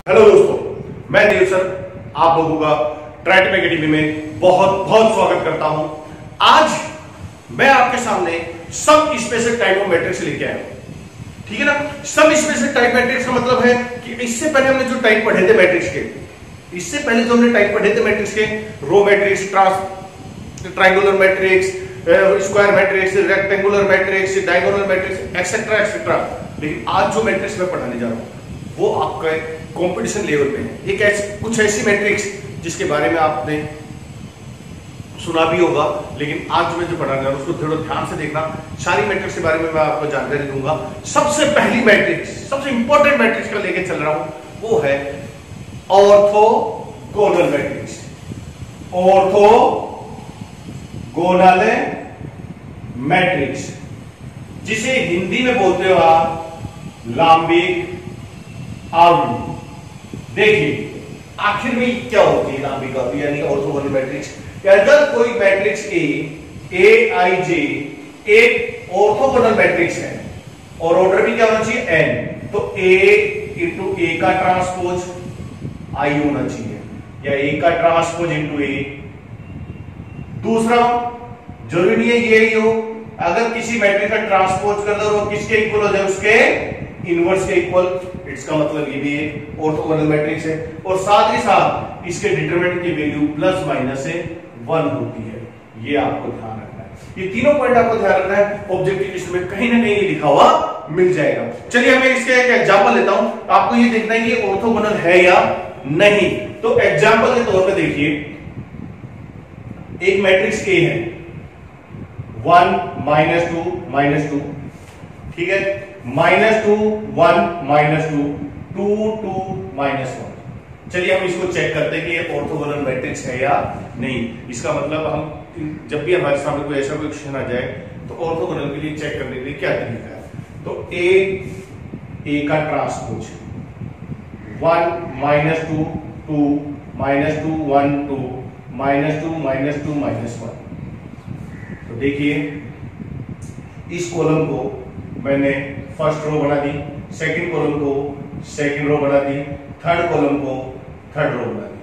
Hello दोस्तों, मैं देव sir आप लोगों का ट्राइटम एकेडमी में बहुत बहुत स्वागत करता हूं। आज मैं आपके सामने सब स्पेशल टाइप ऑफ मैट्रिक्स लेके आया हूं। ठीक है ना। सब स्पेशल टाइप मैट्रिक्स का मतलब है कि इससे पहले हमने जो टाइप पढ़े थे मैट्रिक्स के, इससे पहले जो हमने टाइप पढ़े थे मैट्रिक्स के, row matrix, triangular matrix, square matrix, rectangular matrix, diagonal matrix, etcetera etcetera. लेकिन आज जो मैट्रिक्स मैं पढ़ाने जा रहा हूं वो आपका कंपटीशन लेवल पे है। एक कुछ ऐसी मैट्रिक्स जिसके बारे में आपने सुना भी होगा, लेकिन आज मैं जो पढ़ाने जा रहा हूं उसको थोड़ा ध्यान से देखना। सारी मैट्रिक्स के बारे में मैं आपको जानकारी दूंगा। सबसे पहली मैट्रिक्स, सबसे इंपॉर्टेंट मैट्रिक्स का लेके चल रहा हूं, वो है ऑर्थोगोनल मैट्रिक्स। ऑर्थोगोनल मैट्रिक्स, जिसे हिंदी में बोलते हो आप लांबिक आवृत्ति। देखिए आखिर में क्या होती है लांबिक आवृत्ति यानी ऑर्थोगोनल मैट्रिक्स। अगर कोई मैट्रिक्स ए आई जे एक ऑर्थोगोनल मैट्रिक्स है और ऑर्डर भी क्या होना चाहिए एन, तो ए इंटू ए का ट्रांसपोज आई होना चाहिए या ए का ट्रांसपोज इंटू ए। दूसरा जरूरी नहीं है ये ही हो, अगर किसी मैट्रिक्स का ट्रांसपोज कर दो वो किसके इक्वल हो जाए, उसके इनवर्स के इक्वल, इसका मतलब ये भी एक ऑर्थोगोनल मैट्रिक्स है। और साथ ही साथ इसके डिटरमिनेंट की वैल्यू प्लस माइनस से 1 होती है। ये आपको ध्यान रखना है, ये तीनों पॉइंट आपको ध्यान रखना है। ऑब्जेक्टिव लिस्ट में कहीं ना कहीं ये लिखा हुआ मिल जाएगा। चलिए मैं इसके एक एग्जांपल लेता हूं, आपको ये देखना है कि ऑर्थोगोनल है या नहीं। तो एग्जांपल के तौर पर देखिए, एक मैट्रिक्स ए है 1 -2 -2, ठीक है, -2 1 -2 2 2 -1। चलिए हम इसको चेक करते हैं कि ये ऑर्थोगोनल मैट्रिक्स है या नहीं। इसका मतलब हम जब भी हमारे सामने कोई ऐसा कोई क्वेश्चन आ जाए तो ऑर्थोगोनल के लिए चेक करने के लिए क्या तरीका है। तो ए का ट्रांसपोज 1 -2 2 -2 1 2 -2 -1। तो देखिए इस कॉलम को मैंने फर्स्ट रो बना दी, सेकंड कॉलम को सेकंड रो बना दी, थर्ड कॉलम को थर्ड रो बना दी,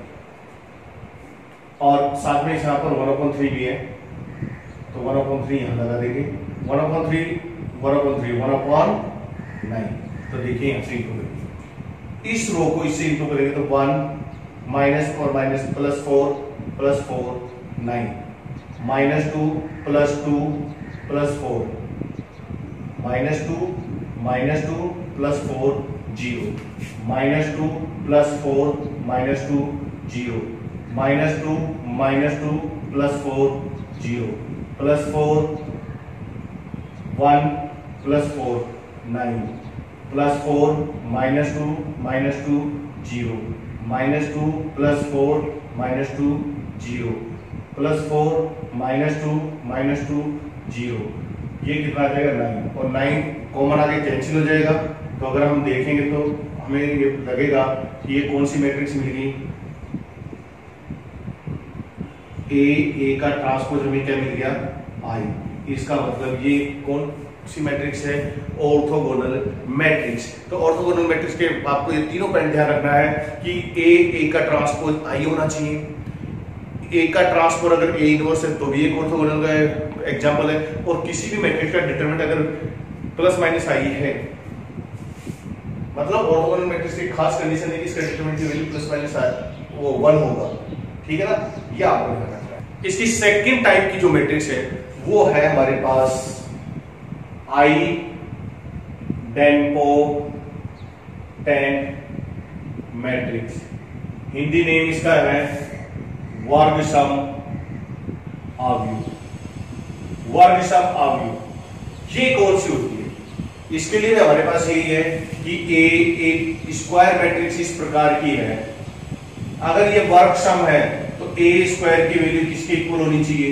और साथ में यहां पर 1/3 भी है तो 1/3 यहां लगा देंगे। 1/3 1/9। तो देखिए यहां से इंटू करेंगे, इस रो को इससे इंटू करेंगे तो 1 माइनस और माइनस प्लस 4 9 -2 +2 +4 -2 +4 0 -2 +4 -2 0 -2 +4 0 +4 1 +4 9 +4 -2 -2 0 -2 +4 -2 0 +4 -2 0। ये कितना आ जाएगा 9, और 9 कॉमन आगे कैंसिल हो जाएगा। तो अगर हम देखेंगे तो हमें ये लगेगा कि ये कौन सी मैट्रिक्स मिल गई, ए का ट्रांसपोज हमें क्या मिल गया आई। इसका मतलब ये कौन सी मैट्रिक्स है, ऑर्थोगोनल मैट्रिक्स। तो ऑर्थोगोनल मैट्रिक्स के आपको ये तीनों पॉइंट ध्यान रखना है कि ए का ट्रांसपोज आई होना चाहिए, ए का ट्रांसपोज अगर ए इनवर्स है तो भी एक ऑर्थोगोनल का एग्जांपल है, और किसी भी मैट्रिक्स का डिटरमिनेंट अगर प्लस माइनस आई है, मतलब ऑर्थोगोनल मैट्रिक्स की खास कंडीशन है कि इसका डिटरमिनेंट की वैल्यू प्लस माइनस वो 1 होगा। ठीक है ना, ये आपको ध्यान रखना है। इसकी सेकंड टाइप की जो मैट्रिक्स है वो है हमारे पास idempotent matrix. Hindi name इसका है वर्ग सम आव्यूह। वर्ग सम आव्यूह ये कौन सी होती है, इसके लिए हमारे पास यही है कि ए एक स्क्वायर मैट्रिक्स इस प्रकार की है, अगर ये वर्ग सम है तो ए स्क्वायर की वैल्यू किसके इक्वल होनी चाहिए,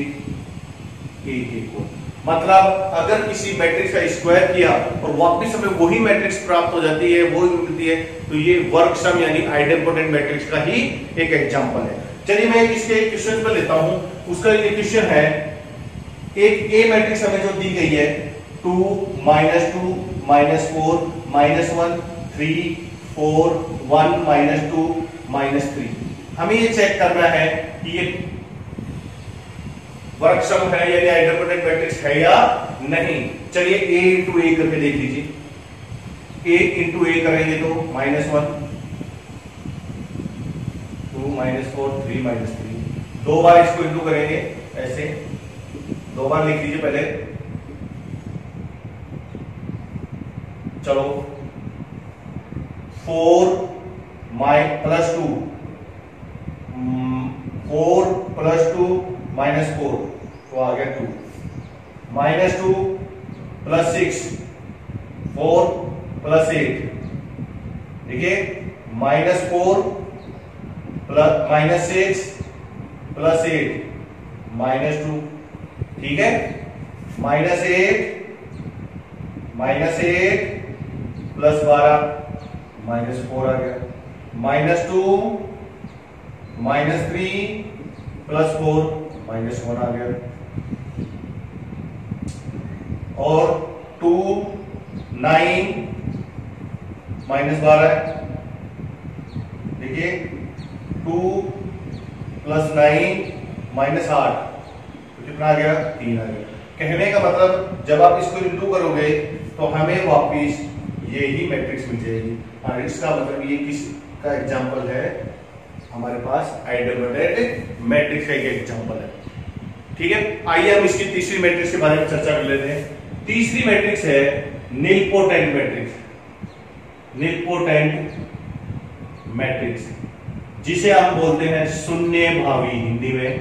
ए के इक्वल। मतलब अगर किसी मैट्रिक्स का स्क्वायर किया और वापस हमें वही मैट्रिक्स प्राप्त हो जाती है, वो मिलती है, तो ये वर्ग सम यानी आइडेम्पोटेंट मैट्रिक्स का ही एक एग्जांपल है। चलिए मैं इसके क्वेश्चन पर लेता हूं। उसका ये क्वेश्चन है, एक ए मैट्रिक्स हमें जो दी गई है 2 -2 -4 -1 3 4 1 -2 -3। हमें ये चेक करना है कि ये वर्ग सम है यानी आइडोपोटेंट मैट्रिक्स है या नहीं। चलिए a इंटू ए करके देख लीजिए। a इंटू ए करेंगे तो -1 2 -4 3 -3। दो बार इसको इंटू करेंगे ऐसे, दो बार लिख लीजिए पहले। चलो 4 +2 4 +2 -4 तो आ गया 2 -2 +6 4 +8 देखिए -4 -6 +8 -2 ठीक है। -8 +12 -4 आ गया। -2 -3 +4 -1 आ गया। और 2 9 -12 देखिए 2 + 9 -8 तो कितना आ गया 3 आ गया। कहने का मतलब जब आप इसको इंटू करोगे तो हमें वापिस यही मैट्रिक्स मिल जाएगी। और इसका मतलब ये किसका एग्जांपल है, हमारे पास आइडोपोटेंट मैट्रिक्स का एक एग्जांपल है। ठीक है, आइए हम इसकी तीसरी मैट्रिक्स के बारे में चर्चा कर लेते हैं। तीसरी मैट्रिक्स है नीलपोटेंट मैट्रिक्स। नीलपोटेंट मैट्रिक्स जिसे हम बोलते हैं शून्य भावी, हिंदी में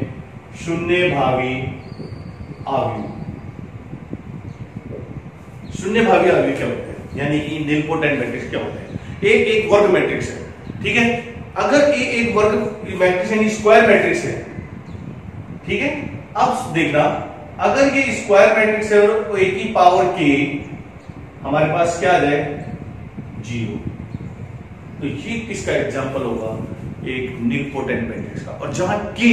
शून्य भावी आव्यूह। शून्य भावी आव्यूह क्या होते हैं, यानी कि नीलपोटेंट मैट्रिक्स क्या होते हैं। एक वर्ग मैट्रिक्स है, ठीक है। अगर ये एक वर्ग मैट्रिक्स यानी स्क्वायर मैट्रिक्स है, ठीक है। अब देखना, अगर ये स्क्वायर मैट्रिक्स है और ए की पावर के हमारे पास क्या आ जाए 0, तो ये किसका एग्जांपल होगा, एक नीलपोटेंट मैट्रिक्स का। और जहां के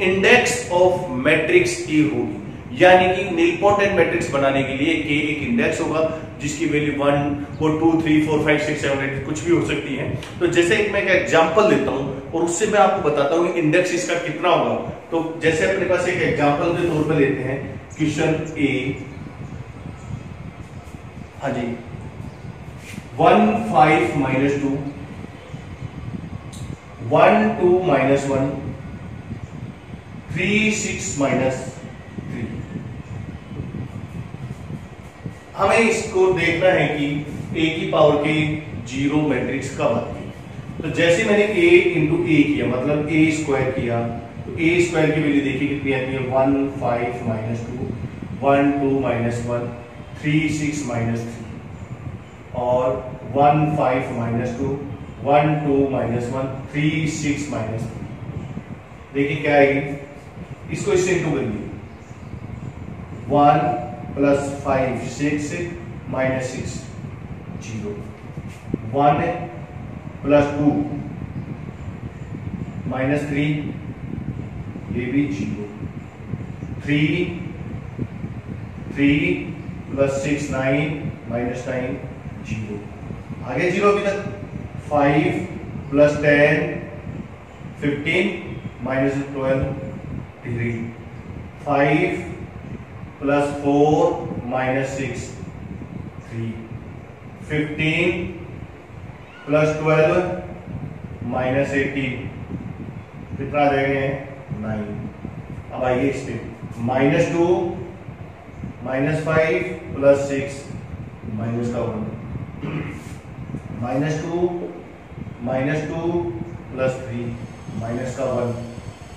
इंडेक्स ऑफ मैट्रिक्स ए होगी, यानी कि नीलपोटेंट मैट्रिक्स बनाने के लिए के एक इंडेक्स होगा जिसकी वैल्यू 1 और 2 3 4 5 6 7 8 कुछ भी हो सकती है। तो जैसे मैं एक एग्जांपल देता हूं और उससे मैं आपको बताता हूं इंडेक्स इसका कितना होगा। तो जैसे अपने पास एक एग्जांपल के तौर पर लेते हैं क्वेश्चन ए, हाँ जी 1 5 -2 1 2 -1 3 6 -3। हमें इसको देखना है कि a की पावर के 0 मैट्रिक्स कब आती है। तो जैसे मैंने a इंटू ए किया, मतलब a स्क्वायर किया, तो a स्क्वायर की वैल्यू देखिए कितनी आती है 1 5 -2 1 2 -1 3 6 -3 और 1 5 -2 1 2 -1 3 6 -3। देखिए क्या आएगी, इसको इससे इंटू करिए 1 + 5 6 -6 0 1 + 2 -3 ये भी 0 3 + 6 9 -9 0 आगे 0 अभी तक 5 + 10 15 -12 3 5 + 4 -6 3 15 + 12 -18 कितना आ जाएगा 9। अब आइए इस पे -2 -5 + 6 -1 -2 + 3 -1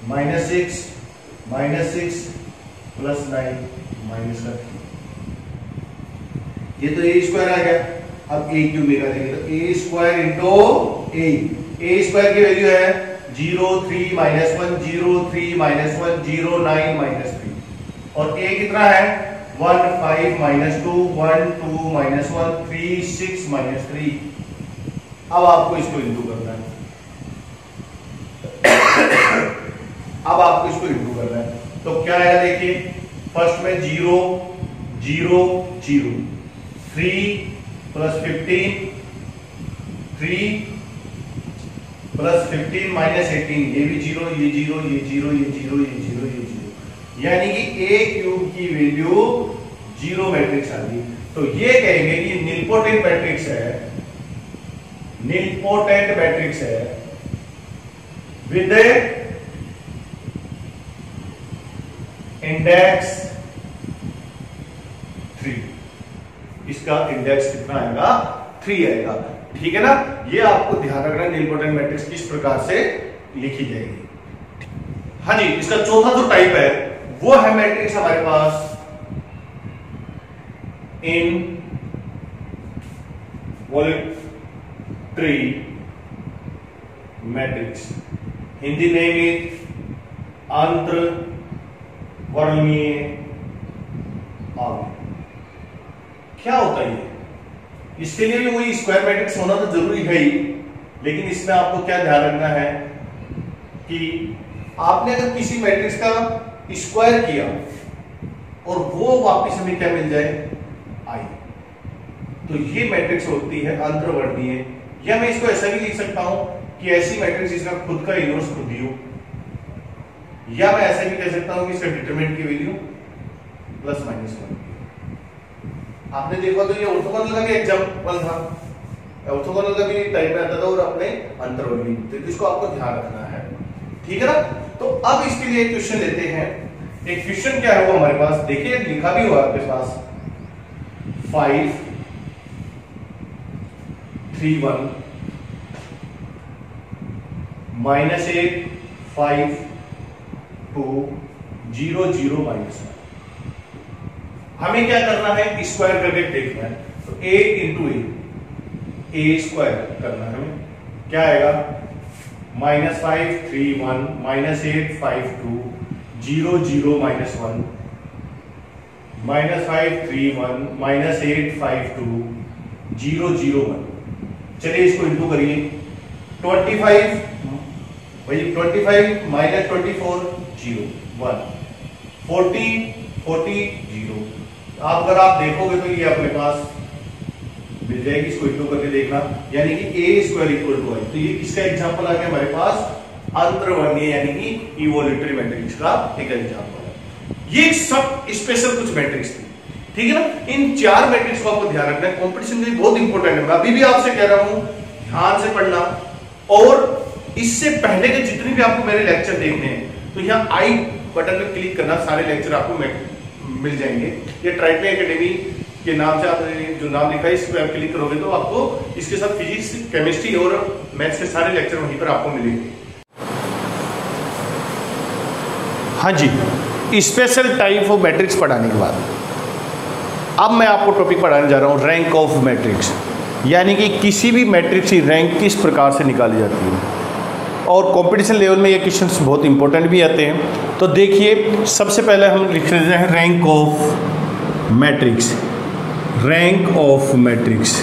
-6 + 9 -3। ये तो a स्क्वायर आ गया। अब a क्यूब निकालेंगे तो a square into a square की वैल्यू है 0 3 -1 0 3 -1 0 9 -3 और a कितना है 1 5 -2 1 2 -1 3 6 -3। अब आपको इसको इंटू करना है अब आपको इसको इंटू करना है तो क्या आएगा देखिए, फर्स्ट में 0 0 0 3 + 15 3 प्लस 15 माइनस 18, ये भी 0, ये 0, ये 0, ये 0, ये 0, ये 0, यानी कि a क्यूब की वैल्यू 0 मैट्रिक्स आ गई। तो ये कहेंगे कि निलपोटेंट मैट्रिक्स है, निलपोटेंट मैट्रिक्स है विद इंडेक्स 3। इसका इंडेक्स कितना आएगा? 3 आएगा। ठीक है ना, ये आपको ध्यान रखना है निलपोटेंट मैट्रिक्स किस प्रकार से लिखी जाएगी। हाँ जी, इसका चौथा जो टाइप है वो है मैट्रिक्स हमारे पास involutory matrix, Hindi name is अंतर्वर्णीय आव्यूह। क्या होता है ये? इसके लिए भी वही स्क्वायर मैट्रिक्स होना तो जरूरी है ही, लेकिन इसमें आपको क्या ध्यान रखना है कि आपने अगर किसी मैट्रिक्स का स्क्वायर किया और वो वापस हमें क्या मिल जाए? आई, तो ये मैट्रिक्स होती है अंतर्वर्णीय। या मैं इसको ऐसा भी लिख सकता हूं कि ऐसी मैट्रिक्स जिसका खुद का इनवर्स खुद ही हो, या मैं ऐसा भी कह सकता हूं कि इसका डिटरमिनेंट की वैल्यू प्लस माइनस 1। आपने देखा तो ये ऑर्थोगोनल का भी एग्जांपल था, ऑर्थोगोनल का भी टाइप में आता था और अपने अंतर्वर्णीय, तो इसको आपको ध्यान रखना है। ठीक है ना, तो अब इसके लिए क्वेश्चन लेते हैं। एक क्वेश्चन क्या है वो हमारे पास, देखिए लिखा भी हुआ आपके पास 5 3 1 -8 5 2 0 0 -1। हमें क्या करना है? स्क्वायर करके देखना है। तो a इंटू ए स्क्वायर करना है हमें। क्या आएगा? -5 3 1 -8 5 2 0 0 -1 -5 3 1 -8 5 2 0 0 1। चलिए इसको इंटू करिए। 25 -24 0 1 40 40 0। आप अगर आप देखोगे तो ये अपने पास मिल जाएगी, इसको इंटू करके देखना, यानी कि a स्क्वायर इक्वल टू आई। तो ये किसका एग्जांपल आ गया हमारे पास? अंतर्वर्णीय यानी कि इवोल्यूटरी मैट्रिक्स का एक एग्जांपल है। ये सब स्पेशल कुछ मैट्रिक्स थी। ठीक है ना, इन 4 मैट्रिक्स को आपको ध्यान रखना है, कंपटीशन के लिए बहुत इंपॉर्टेंट है। मैं अभी भी आपसे कह रहा हूं ध्यान से पढ़ना, और इससे पहले के जितने भी आपको मेरे लेक्चर देखने हैं तो यहाँ आई बटन पे क्लिक करना, सारे लेक्चर आपको मिल जाएंगे। ये ट्राइटली एकेडमी के नाम से आपने जो नाम लिखा है इस पर आप क्लिक करोगे तो आपको इसके साथ फिजिक्स, केमिस्ट्री और मैथ्स के सारे लेक्चर वहीं पर आपको मिलेंगे। हाँ जी, स्पेशल टाइप ऑफ मैट्रिक्स पढ़ाने के बाद अब मैं आपको टॉपिक पढ़ाने जा रहा हूँ रैंक ऑफ मैट्रिक्स, यानी कि किसी भी मैट्रिक्स की रैंक किस प्रकार से निकाली जाती है। और कंपटीशन लेवल में ये क्वेश्चंस बहुत इंपॉर्टेंट भी आते हैं। तो देखिए, सबसे पहले हम लिख रहे हैं rank of matrix. Rank of matrix,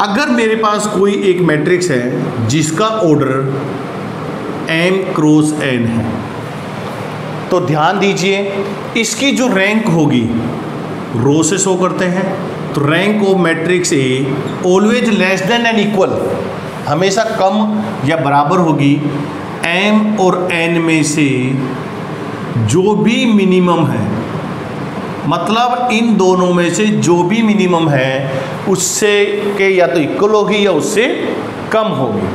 अगर मेरे पास कोई एक मैट्रिक्स है जिसका ऑर्डर m क्रॉस n है, तो ध्यान दीजिए इसकी जो रैंक होगी रो से शो करते हैं। तो rank of matrix a always less than and equal, हमेशा कम या बराबर होगी m और n में से जो भी मिनिमम है, मतलब इन दोनों में से जो भी मिनिमम है उससे के या तो इक्वल होगी या उससे कम होगी।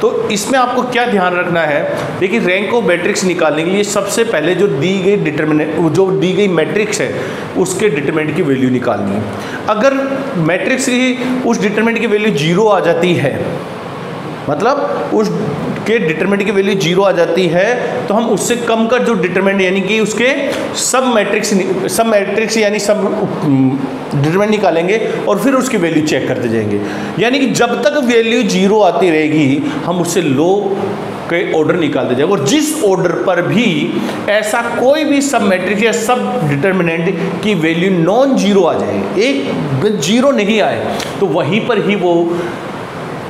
तो इसमें आपको क्या ध्यान रखना है? देखिए, रैंक ऑफ मैट्रिक्स निकालने के लिए सबसे पहले जो दी गई मैट्रिक्स है उसके डिटरमिनेंट की वैल्यू निकालनी है। अगर मैट्रिक्स की उस डिटरमिनेंट की वैल्यू 0 आ जाती है, मतलब उस के डिटरमिनेंट की वैल्यू 0 आ जाती है, तो हम उससे कम का जो डिटरमिनेंट यानी कि उसके सब मैट्रिक्स यानी सब डिटरमिनेंट निकालेंगे और फिर उसकी वैल्यू चेक करते जाएंगे। यानी कि जब तक वैल्यू 0 आती रहेगी हम उससे लो के ऑर्डर निकालते जाएंगे, और जिस ऑर्डर पर भी ऐसा कोई भी सब मैट्रिक्स या सब डिटरमिनेंट की वैल्यू नॉन जीरो आ जाए, एक 0 नहीं आए, तो वहीं पर ही वो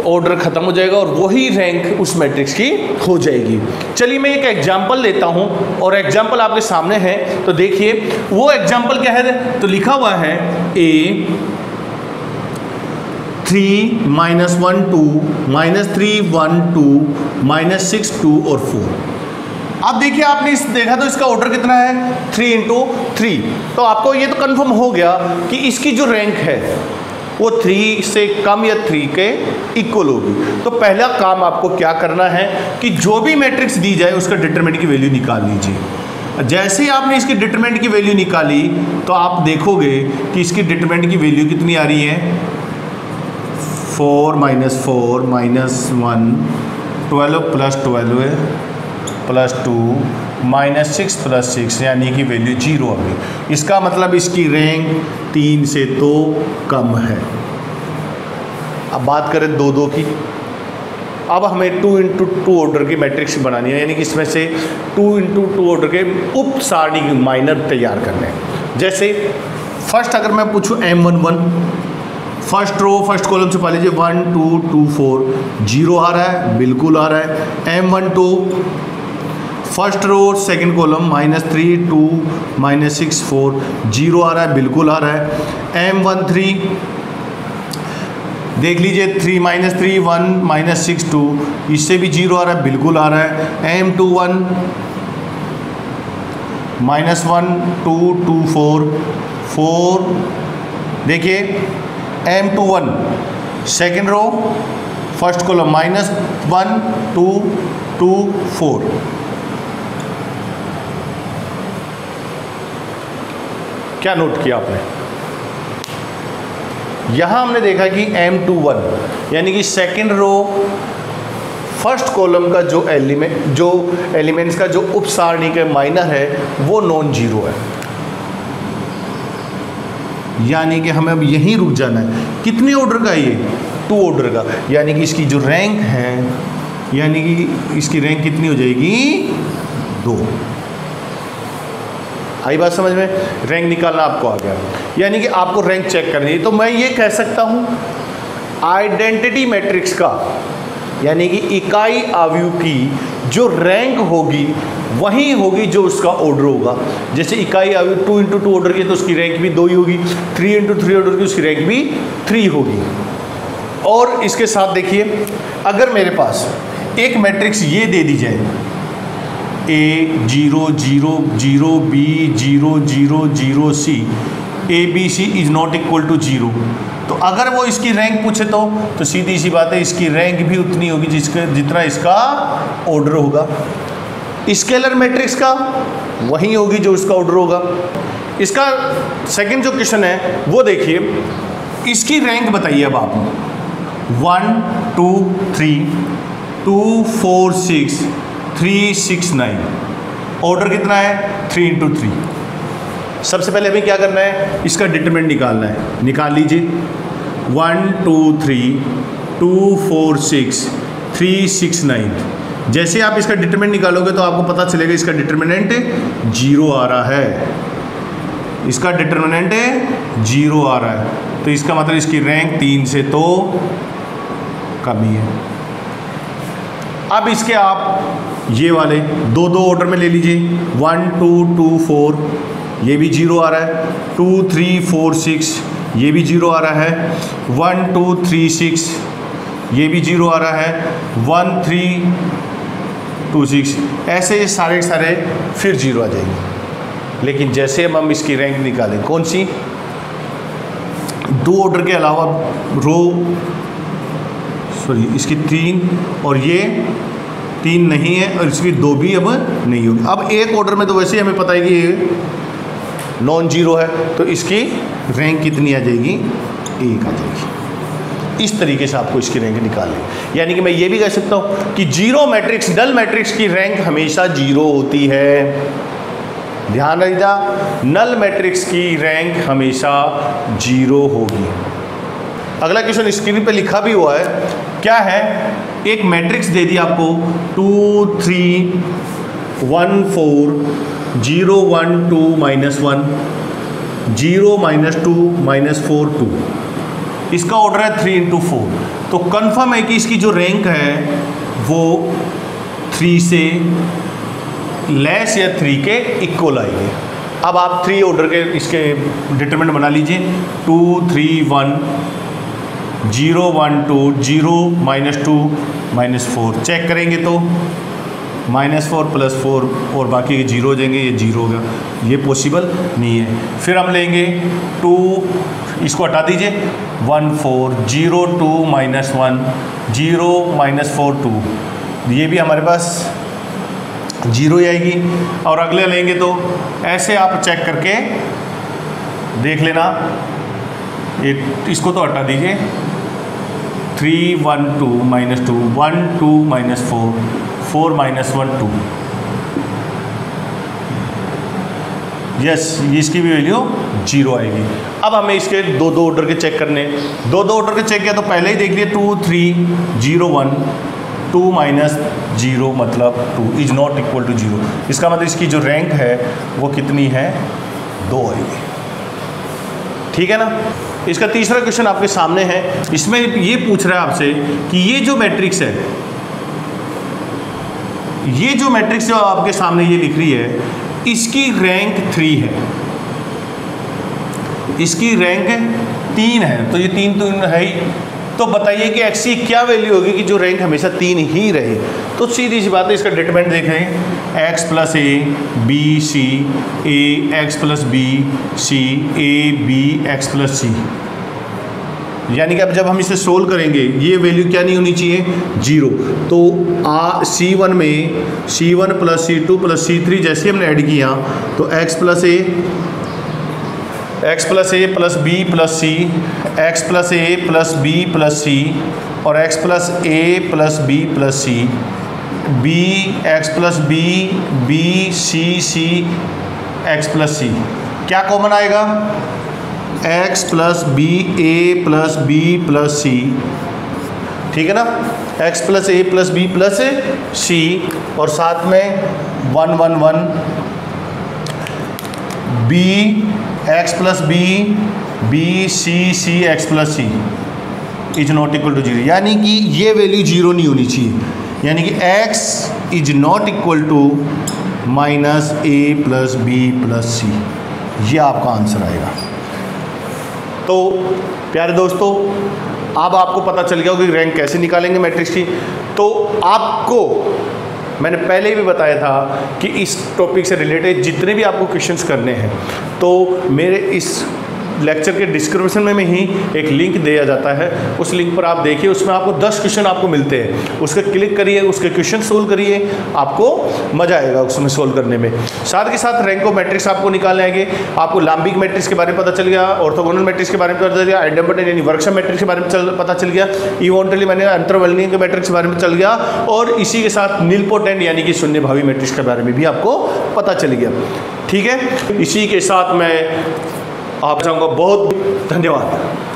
ऑर्डर खत्म हो जाएगा और वही रैंक उस मैट्रिक्स की हो जाएगी। चलिए मैं एक एग्जांपल लेता हूं, और एग्जांपल आपके सामने है, तो देखिए वो एग्जांपल क्या है। तो लिखा हुआ है a 3 -1 2 -3 1 2 -6 2 और 4। अब देखिए आपने इस देखा तो इसका ऑर्डर कितना है 3 × 3। तो आपको ये तो कंफर्म हो गया कि इसकी जो रैंक है वो 3 से कम या 3 के इक्वल होगी। तो पहला काम आपको क्या करना है कि जो भी मैट्रिक्स दी जाए उसका डिटरमिनेंट की वैल्यू निकाल लीजिए। जैसे ही आपने इसकी डिटरमिनेंट की वैल्यू निकाली तो आप देखोगे कि इसकी डिटरमिनेंट की वैल्यू कितनी आ रही है 4 - 4 - 1 12 + 12 + 2 -6 + 6 यानी कि वैल्यू 0 आ गई। इसका मतलब इसकी रैंक 3 से तो कम है। अब बात करें 2 2 की। अब हमें 2 × 2 ऑर्डर की मैट्रिक्स बनानी है, यानी कि इसमें से 2 × 2 ऑर्डर के उप सारणी माइनर तैयार करने हैं। जैसे फर्स्ट अगर मैं पूछूं M11 first row first column से पा लीजिए 1 2 2 4 0 आ रहा है, बिल्कुल आ रहा है। M12 first row second column -3 2 -6 4 0 आ रहा है, बिल्कुल आ रहा है। M13 देख लीजिए 3 -3 1 -6 2 इससे भी 0 आ रहा है, बिल्कुल आ रहा है। M21 -1 2 2 4 4 देखिए M21 second row first column -1 2 2 4 क्या नोट किया आपने? यहां हमने देखा कि M21 यानी कि सेकेंड रो फर्स्ट कॉलम का जो एलिमेंट्स का जो उप सारणी के माइनर है वो नॉन जीरो है, यानी कि हमें अब यहीं रुक जाना है। कितने ऑर्डर का है ये 2 ऑर्डर का, यानी कि इसकी जो रैंक है यानी कि इसकी रैंक कितनी हो जाएगी 2। आई बात समझ में? रैंक निकालना आपको आ गया, यानी कि आपको रैंक चेक करनी है। तो मैं ये कह सकता हूँ आइडेंटिटी मैट्रिक्स का यानी कि इकाई अवयव की जो रैंक होगी वही होगी जो उसका ऑर्डर होगा। जैसे इकाई अवयव 2 × 2 ऑर्डर की तो उसकी रैंक भी 2 ही होगी, 3 × 3 ऑर्डर की उसकी रैंक भी 3 होगी। और इसके साथ देखिए अगर मेरे पास एक मैट्रिक्स ये दे दी जाए A 0 0 0 B 0 0 0 C ABC is not equal to 0, तो अगर वो इसकी रैंक पूछे तो सीधी सी बात है इसकी रैंक भी उतनी होगी जितना इसका ऑर्डर होगा। स्केलर मैट्रिक्स का वही होगी जो इसका ऑर्डर होगा। इसका सेकंड जो क्वेश्चन है वो देखिए, इसकी रैंक बताइए अब आप 1 2 3 2 4 6 3 6 9 ऑर्डर कितना है 3 × 3। सबसे पहले हमें क्या करना है इसका डिटरमिनेंट निकालना है, निकाल लीजिए 1 2 3 2 4 6 3 6 9। जैसे आप इसका डिटरमिनेंट निकालोगे तो आपको पता चलेगा इसका डिटरमिनेंट 0 आ रहा है, इसका डिटरमिनेंट 0 आ रहा है, तो इसका मतलब इसकी रैंक 3 से तो कम ही है। अब इसके आप ये वाले 2 2 ऑर्डर में ले लीजिए 1 2 2 4 ये भी 0 आ रहा है, 2 3 4 6 ये भी 0 आ रहा है, 1 2 3 6 ये भी 0 आ रहा है, 1 3 2 6 ऐसे ये सारे फिर 0 आ जाएंगे। लेकिन जैसे हम इसकी रैंक निकालें कौन सी 2 ऑर्डर के अलावा रो सॉरी इसकी 3 और ये 3 नहीं है और इसकी 2 भी अब नहीं होगी। अब एक ऑर्डर में तो वैसे ही हमें पता है कि ये नॉन जीरो है, तो इसकी रैंक कितनी आ जाएगी 1 आ जाएगी। इस तरीके से आपको इसकी रैंक निकालनी, यानी कि मैं ये भी कह सकता हूँ कि जीरो मैट्रिक्स नल मैट्रिक्स की रैंक हमेशा 0 होती है। ध्यान रखिएगा नल मैट्रिक्स की रैंक हमेशा 0 होगी। अगला क्वेश्चन स्क्रीन पे लिखा भी हुआ है, क्या है एक मैट्रिक्स दे दी आपको 2 3 1 4 0 1 2 -1 0 -2 -4 2, इसका ऑर्डर है 3 × 4। तो कंफर्म है कि इसकी जो रैंक है वो 3 से लेस या 3 के इक्वल आएगी। अब आप 3 ऑर्डर के इसके डिटरमिनेंट बना लीजिए 2 3 1 0 1 2 0 -2 -4 चेक करेंगे तो -4 + 4 और बाकी के 0 हो जाएंगे, ये 0 होगा, ये पॉसिबल नहीं है। फिर हम लेंगे 2, इसको हटा दीजिए, 1 4 0 2 -1 0 -4 2, ये भी हमारे पास 0 ही आएगी। और अगले लेंगे तो ऐसे आप चेक करके देख लेना, इसको तो हटा दीजिए, 3 1 2 -2 1 2 -4 4 -1 2, यस, इसकी भी वैल्यू 0 आएगी। अब हमें इसके दो ऑर्डर के चेक करने, दो ऑर्डर के चेक किया तो पहले ही देख लिए 2 3 0 1 2 -0 मतलब 2 इज नॉट इक्वल टू 0, इसका मतलब इसकी जो रैंक है वो कितनी है, 2 आएगी। ठीक है ना। इसका तीसरा क्वेश्चन आपके सामने है, इसमें ये पूछ रहा है आपसे कि ये जो मैट्रिक्स है, ये जो मैट्रिक्स जो आपके सामने ये लिख रही है, इसकी रैंक 3 है, इसकी रैंक 3 है, तो ये 3 तो है ही। तो बताइए कि x की क्या वैल्यू होगी कि जो रैंक हमेशा 3 ही रहे। तो सीधी सी बात है, इसका डिटरमिनेंट देख रहे हैं, x + a b c a x + b c a b x + c, यानी कि अब जब हम इसे सोल्व करेंगे ये वैल्यू क्या नहीं होनी चाहिए, 0। तो C1 में C1 + C2 + C3 जैसे हमने ऐड किया तो x + a + b + c, x + a + b + c और x + a + b + c, b x + b b c c x + c, क्या कॉमन आएगा, x + b a + b + c, ठीक है ना, x + a + b + c और साथ में 1 1 1 b x + b b c c x + c is not equal to 0, यानी कि ये वैल्यू 0 नहीं होनी चाहिए, यानी कि x is not equal to -a + b + c, ये आपका आंसर आएगा। तो प्यारे दोस्तों, अब आपको पता चल गया कि रैंक कैसे निकालेंगे मैट्रिक्स की। तो आपको मैंने पहले ही भी बताया था कि इस टॉपिक से रिलेटेड जितने भी आपको क्वेश्चंस करने हैं तो मेरे इस लेक्चर के डिस्क्रिप्शन में ही एक लिंक दिया जाता है, उस लिंक पर आप देखिए, उसमें आपको 10 क्वेश्चन आपको मिलते हैं, उस पर क्लिक करिए, उसके क्वेश्चन सोल्व करिए, आपको मजा आएगा उसमें सोल्व करने में। साथ के साथ रैंको मैट्रिक्स आपको निकालने आएंगे, आपको लाम्बिक मैट्रिक्स के बारे में पता चल गया, ऑर्थोगोनल मैट्रिक्स के बारे में पता चल गया, आइडेम्पोटेंट यानी वर्कशॉप मैट्रिक्स के बारे में पता चल गया, इवोंटली मैंने अंतर्वलनीय के मैट्रिक्स के बारे में चल गया, और इसी के साथ नीलपोटेंट यानी कि शून्य भावी मैट्रिक्स के बारे में भी आपको पता चल गया। ठीक है, इसी के साथ मैं आप चाहूँगा बहुत धन्यवाद।